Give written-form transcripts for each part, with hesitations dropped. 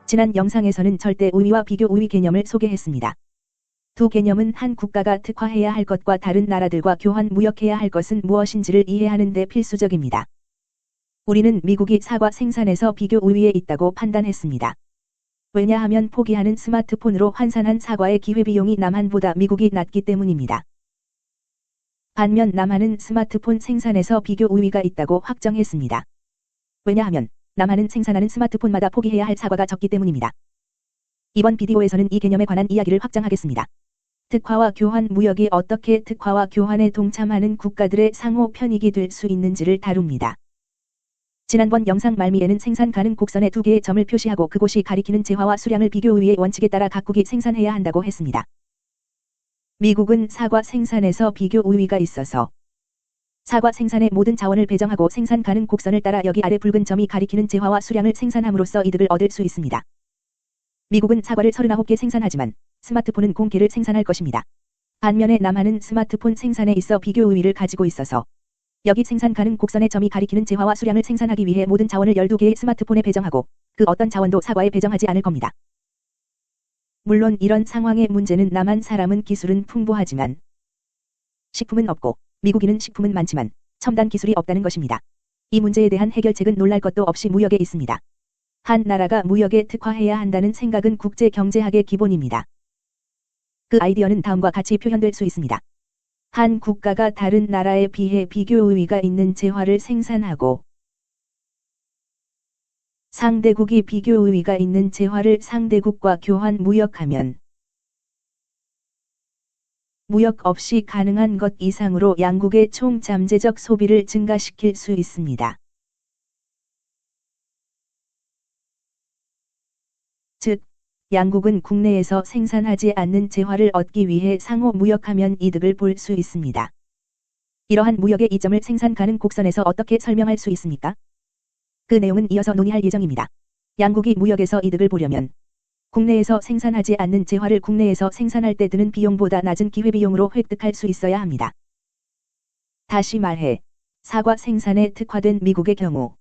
지난 영상에서는 절대 우위와 비교 우위 개념을 소개했습니다. 두 개념은 한 국가가 특화해야 할 것과 다른 나라들과 교환 무역해야 할 것은 무엇인지를 이해하는 데 필수적입니다. 우리는 미국이 사과 생산에서 비교 우위에 있다고 판단했습니다. 왜냐하면 포기하는 스마트폰으로 환산한 사과의 기회비용이 남한보다 미국이 낮기 때문입니다. 반면 남한은 스마트폰 생산에서 비교 우위가 있다고 확정했습니다. 왜냐하면 남한은 생산하는 스마트폰마다 포기해야 할 사과가 적기 때문입니다. 이번 비디오에서는 이 개념에 관한 이야기를 확장하겠습니다. 특화와 교환 무역이 어떻게 특화와 교환에 동참하는 국가들의 상호 편익이 될 수 있는지를 다룹니다. 지난번 영상 말미에는 생산 가능 곡선에 두 개의 점을 표시하고 그곳이 가리키는 재화와 수량을 비교 우위의 원칙에 따라 각국이 생산해야 한다고 했습니다. 미국은 사과 생산에서 비교 우위가 있어서 사과 생산의 모든 자원을 배정하고 생산 가능 곡선을 따라 여기 아래 붉은 점이 가리키는 재화와 수량을 생산함으로써 이득을 얻을 수 있습니다. 미국은 사과를 39개 생산하지만 스마트폰은 0개를 생산할 것입니다. 반면에 남한은 스마트폰 생산에 있어 비교 우위를 가지고 있어서 여기 생산 가능 곡선의 점이 가리키는 재화와 수량을 생산하기 위해 모든 자원을 12개의 스마트폰에 배정하고 그 어떤 자원도 사과에 배정하지 않을 겁니다. 물론 이런 상황의 문제는 남한 사람은 기술은 풍부하지만 식품은 없고 미국인은 식품은 많지만 첨단 기술이 없다는 것입니다. 이 문제에 대한 해결책은 놀랄 것도 없이 무역에 있습니다. 한 나라가 무역에 특화해야 한다는 생각은 국제 경제학의 기본입니다. 그 아이디어는 다음과 같이 표현될 수 있습니다. 한 국가가 다른 나라에 비해 비교 우위가 있는 재화를 생산하고 상대국이 비교 우위가 있는 재화를 상대국과 교환 무역하면 무역 없이 가능한 것 이상으로 양국의 총 잠재적 소비를 증가시킬 수 있습니다. 즉, 양국은 국내에서 생산하지 않는 재화를 얻기 위해 상호 무역하면 이득을 볼 수 있습니다. 이러한 무역의 이점을 생산 가능 곡선에서 어떻게 설명할 수 있습니까? 그 내용은 이어서 논의할 예정입니다. 양국이 무역에서 이득을 보려면 국내에서 생산하지 않는 재화를 국내에서 생산할 때 드는 비용보다 낮은 기회비용으로 획득할 수 있어야 합니다. 다시 말해, 사과 생산에 특화된 미국의 경우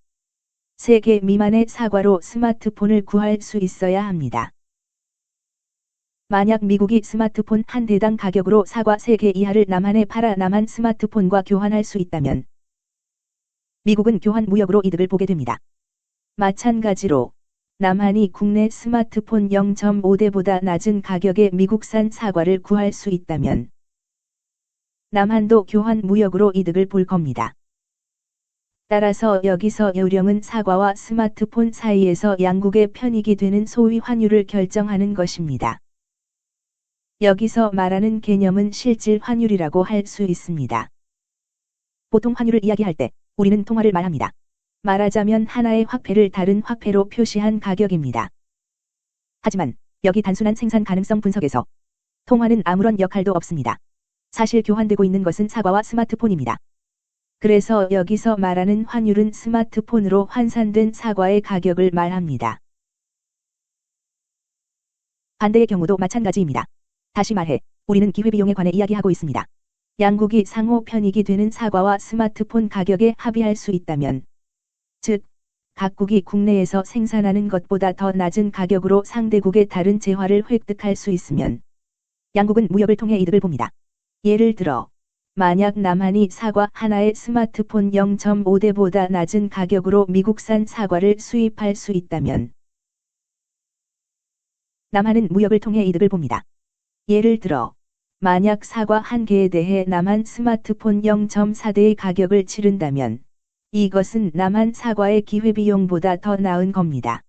3개 미만의 사과로 스마트폰을 구할 수 있어야 합니다. 만약 미국이 스마트폰 한 대당 가격으로 사과 3개 이하를 남한에 팔아 남한 스마트폰과 교환할 수 있다면 미국은 교환 무역으로 이득을 보게 됩니다. 마찬가지로 남한이 국내 스마트폰 0.5대보다 낮은 가격에 미국산 사과를 구할 수 있다면 남한도 교환 무역으로 이득을 볼 겁니다. 따라서 여기서 요령은 사과와 스마트폰 사이에서 양국의 편익이 되는 소위 환율을 결정하는 것입니다. 여기서 말하는 개념은 실질 환율이라고 할 수 있습니다. 보통 환율을 이야기할 때 우리는 통화를 말합니다. 말하자면 하나의 화폐를 다른 화폐로 표시한 가격입니다. 하지만 여기 단순한 생산 가능성 분석에서 통화는 아무런 역할도 없습니다. 사실 교환되고 있는 것은 사과와 스마트폰입니다. 그래서 여기서 말하는 환율은 스마트폰으로 환산된 사과의 가격을 말합니다. 반대의 경우도 마찬가지입니다. 다시 말해, 우리는 기회비용에 관해 이야기하고 있습니다. 양국이 상호 편익이 되는 사과와 스마트폰 가격에 합의할 수 있다면, 즉, 각국이 국내에서 생산하는 것보다 더 낮은 가격으로 상대국의 다른 재화를 획득할 수 있으면, 양국은 무역을 통해 이득을 봅니다. 예를 들어, 만약 남한이 사과 하나의 스마트폰 0.5대보다 낮은 가격으로 미국산 사과를 수입할 수 있다면, 남한은 무역을 통해 이득을 봅니다. 예를 들어, 만약 사과 한 개에 대해 남한 스마트폰 0.4대의 가격을 치른다면, 이것은 남한 사과의 기회비용보다 더 나은 겁니다.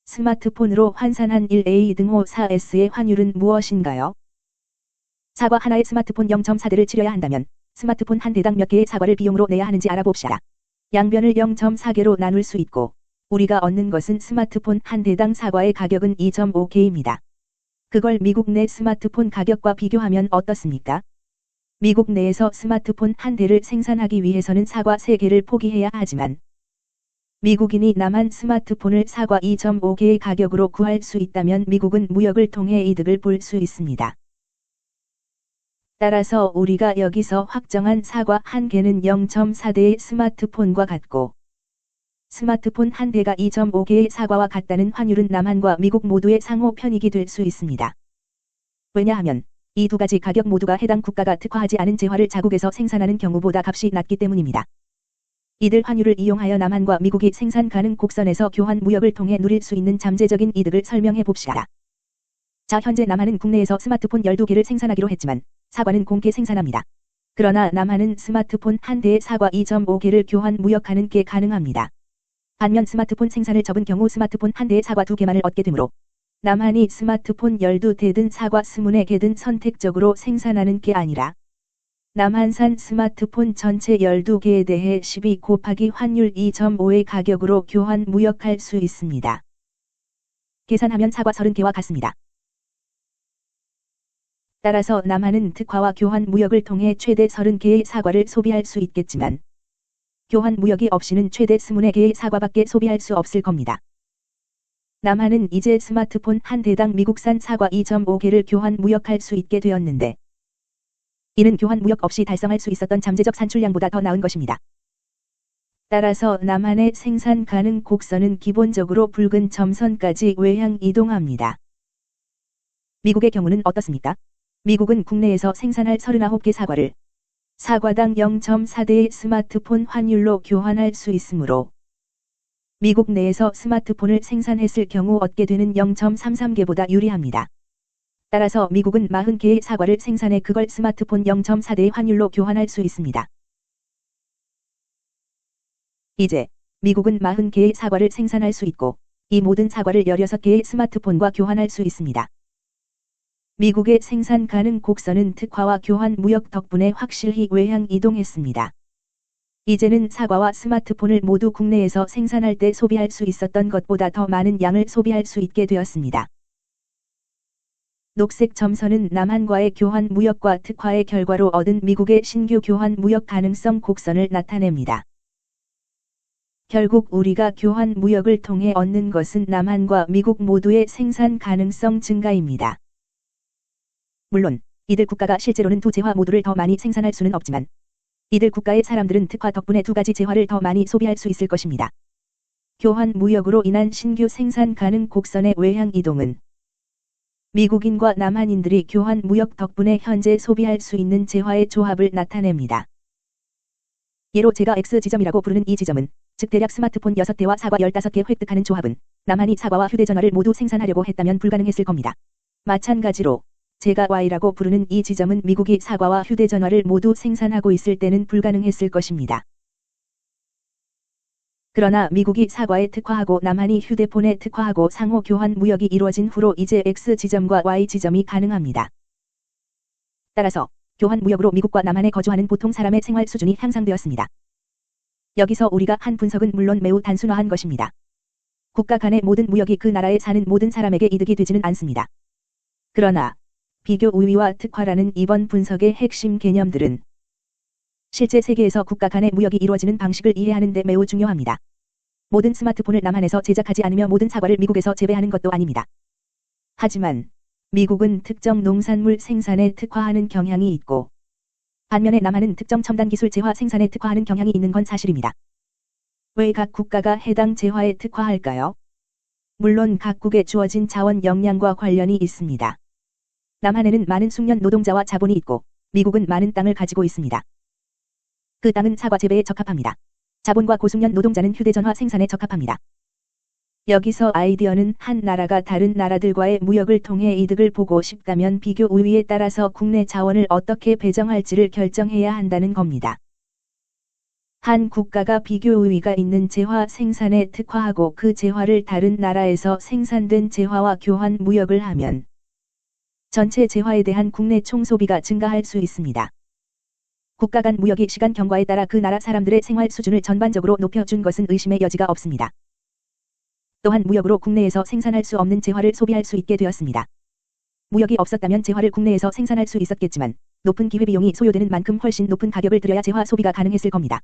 스마트폰으로 환산한 1A 등호 4S의 환율은 무엇인가요? 사과 하나의 스마트폰 0.4대를 치려야 한다면, 스마트폰 한 대당 몇 개의 사과를 비용으로 내야 하는지 알아봅시다. 양변을 0.4개로 나눌 수 있고, 우리가 얻는 것은 스마트폰 한 대당 사과의 가격은 2.5개입니다. 그걸 미국 내 스마트폰 가격과 비교하면 어떻습니까? 미국 내에서 스마트폰 한 대를 생산하기 위해서는 사과 3개를 포기해야 하지만 미국인이 남한 스마트폰을 사과 2.5개의 가격으로 구할 수 있다면 미국은 무역을 통해 이득을 볼 수 있습니다. 따라서 우리가 여기서 확정한 사과 한 개는 0.4대의 스마트폰과 같고 스마트폰 한 대가 2.5개의 사과와 같다는 환율은 남한과 미국 모두의 상호 편익이 될 수 있습니다. 왜냐하면 이 두 가지 가격 모두가 해당 국가가 특화하지 않은 재화를 자국에서 생산하는 경우보다 값이 낮기 때문입니다. 이들 환율을 이용하여 남한과 미국이 생산 가능 곡선에서 교환 무역을 통해 누릴 수 있는 잠재적인 이득을 설명해 봅시다. 자, 현재 남한은 국내에서 스마트폰 12개를 생산하기로 했지만 사과는 공개 생산합니다. 그러나 남한은 스마트폰 한 대에 사과 2.5개를 교환 무역하는 게 가능합니다. 반면 스마트폰 생산을 접은 경우 스마트폰 한 대에 사과 2개만을 얻게 되므로 남한이 스마트폰 12대든 사과 20개든 선택적으로 생산하는 게 아니라 남한산 스마트폰 전체 12개에 대해 12 곱하기 환율 2.5의 가격으로 교환 무역할 수 있습니다. 계산하면 사과 30개와 같습니다. 따라서 남한은 특화와 교환 무역을 통해 최대 30개의 사과를 소비할 수 있겠지만 교환 무역이 없이는 최대 20개의 사과밖에 소비할 수 없을 겁니다. 남한은 이제 스마트폰 한 대당 미국산 사과 2.5개를 교환 무역할 수 있게 되었는데 이는 교환 무역 없이 달성할 수 있었던 잠재적 산출량보다 더 나은 것입니다. 따라서 남한의 생산 가능 곡선은 기본적으로 붉은 점선까지 외향 이동합니다. 미국의 경우는 어떻습니까? 미국은 국내에서 생산할 39개 사과를 사과당 0.4대의 스마트폰 환율로 교환할 수 있으므로 미국 내에서 스마트폰을 생산했을 경우 얻게 되는 0.33개보다 유리합니다. 따라서 미국은 40개의 사과를 생산해 그걸 스마트폰 0.4대의 환율로 교환할 수 있습니다. 이제 미국은 40개의 사과를 생산할 수 있고 이 모든 사과를 16개의 스마트폰과 교환할 수 있습니다. 미국의 생산 가능 곡선은 특화와 교환 무역 덕분에 확실히 외향 이동했습니다. 이제는 사과와 스마트폰을 모두 국내에서 생산할 때 소비할 수 있었던 것보다 더 많은 양을 소비할 수 있게 되었습니다. 녹색 점선은 남한과의 교환 무역과 특화의 결과로 얻은 미국의 신규 교환 무역 가능성 곡선을 나타냅니다. 결국 우리가 교환 무역을 통해 얻는 것은 남한과 미국 모두의 생산 가능성 증가입니다. 물론 이들 국가가 실제로는 두 재화 모두를 더 많이 생산할 수는 없지만 이들 국가의 사람들은 특화 덕분에 두 가지 재화를 더 많이 소비할 수 있을 것입니다. 교환 무역으로 인한 신규 생산 가능 곡선의 외향 이동은 미국인과 남한인들이 교환 무역 덕분에 현재 소비할 수 있는 재화의 조합을 나타냅니다. 예로 제가 X지점이라고 부르는 이 지점은 즉 대략 스마트폰 6대와 사과 15개 획득하는 조합은 남한이 사과와 휴대전화를 모두 생산하려고 했다면 불가능했을 겁니다. 마찬가지로 제가 Y라고 부르는 이 지점은 미국이 사과와 휴대전화를 모두 생산하고 있을 때는 불가능했을 것입니다. 그러나 미국이 사과에 특화하고 남한이 휴대폰에 특화하고 상호 교환 무역이 이루어진 후로 이제 X지점과 Y지점이 가능합니다. 따라서 교환 무역으로 미국과 남한에 거주하는 보통 사람의 생활 수준이 향상되었습니다. 여기서 우리가 한 분석은 물론 매우 단순화한 것입니다. 국가 간의 모든 무역이 그 나라에 사는 모든 사람에게 이득이 되지는 않습니다. 그러나 비교 우위와 특화라는 이번 분석의 핵심 개념들은 실제 세계에서 국가 간의 무역이 이루어지는 방식을 이해하는 데 매우 중요합니다. 모든 스마트폰을 남한에서 제작하지 않으며 모든 사과를 미국에서 재배하는 것도 아닙니다. 하지만 미국은 특정 농산물 생산에 특화하는 경향이 있고 반면에 남한은 특정 첨단 기술 재화 생산에 특화하는 경향이 있는 건 사실입니다. 왜 각 국가가 해당 재화에 특화할까요? 물론 각국에 주어진 자원 역량과 관련이 있습니다. 남한에는 많은 숙련 노동자와 자본이 있고 미국은 많은 땅을 가지고 있습니다. 그 땅은 사과 재배에 적합합니다. 자본과 고숙련 노동자는 휴대전화 생산에 적합합니다. 여기서 아이디어는 한 나라가 다른 나라들과의 무역을 통해 이득을 보고 싶다면 비교 우위에 따라서 국내 자원을 어떻게 배정할지를 결정해야 한다는 겁니다. 한 국가가 비교 우위가 있는 재화 생산에 특화하고 그 재화를 다른 나라에서 생산된 재화와 교환 무역을 하면 전체 재화에 대한 국내 총소비가 증가할 수 있습니다. 국가 간 무역이 시간 경과에 따라 그 나라 사람들의 생활 수준을 전반적으로 높여준 것은 의심의 여지가 없습니다. 또한 무역으로 국내에서 생산할 수 없는 재화를 소비할 수 있게 되었습니다. 무역이 없었다면 재화를 국내에서 생산할 수 있었겠지만 높은 기회비용이 소요되는 만큼 훨씬 높은 가격을 들여야 재화 소비가 가능했을 겁니다.